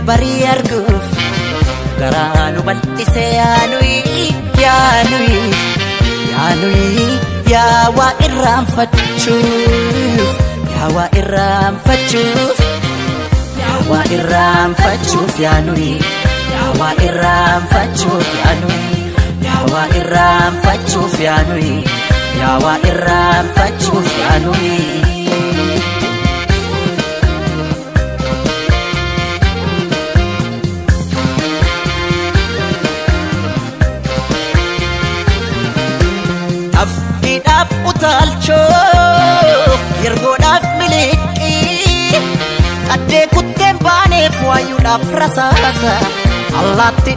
bari arguf garanu bal'ise yaanui ya wa irraanfachuuf yaanui ya wa irraanfachuuf yaanui Afidaf utalcho yergodaf miliki Ade kutem bane fuayudaf rasasa Allati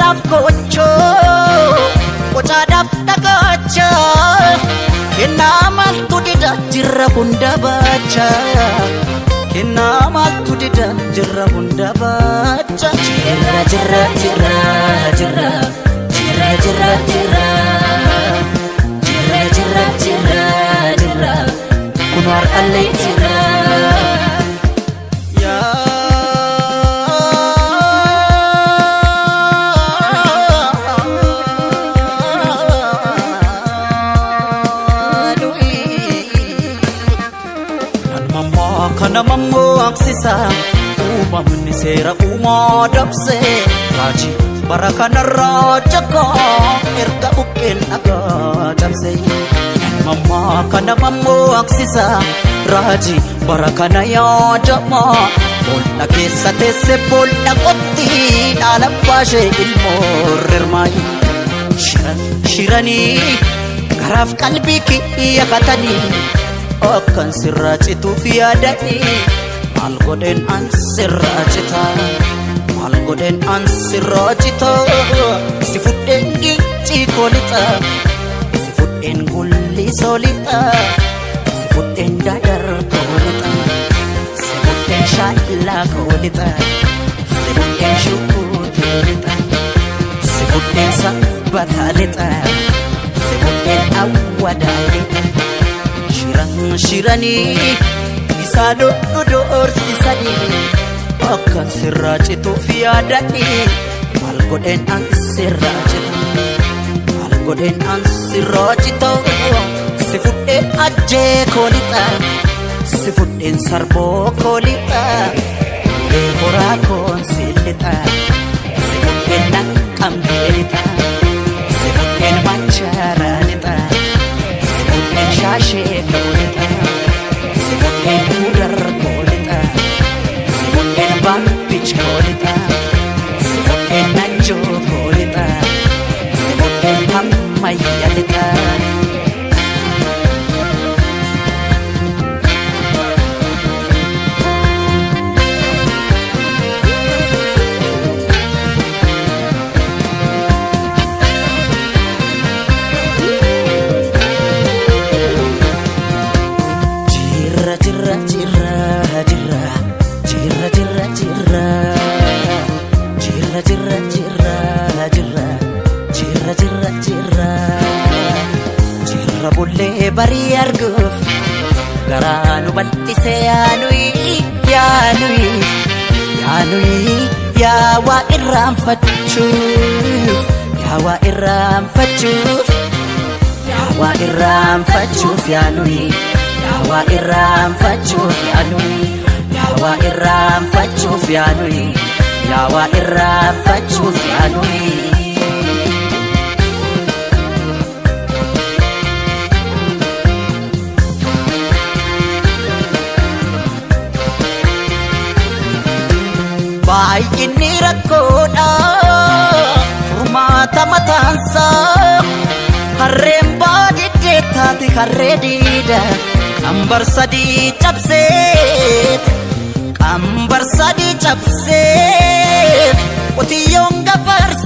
daf kocho Kocha daf dagacha Kenamal tudida jirra hunda bacha Kenamal tudida jirra hunda bacha Jirra Kunwar alay jirra Ya Kana mammo aksisa Umamni sera umadapse Raji barakana rajaka Erga bukin aga damse Mama kana mammo aksisa Raji barakana ya jama Bolna kesa tese bolna kotti Nala pashe ilmo rirmai Shirani Garaf kalbi ki yakatani Akan sirracitu fiadani Malgoden an sirracita Sifuden ginci kolita Sifuden gulli solita Sifuden dadar kolita Sifuden shalla kolita Sifuden syukut kolita Sifuden sabatalita Sifuden awadalita Shirani Isado nudor sisani Akan sirracitu fiadani Malgoden an sirracita Sifuden aje kolita Sifuden sarbo kolita Dehora konsilita Sifuden nakam delita Sifuden macaranita Sifuden shashe kolita Sifuden udar kolita Sifuden bampich kolita Sifuden najo kolita Sifuden hammayalita Jirra bulle bari arguf garanu bal'ise yaanui ya wa irraanfachuuf yaanui baay'inni rakkoodha furmaata mataansaa harreen baadiddee taate harree diida qambar sadii cabseet qotiyyoon gafarsa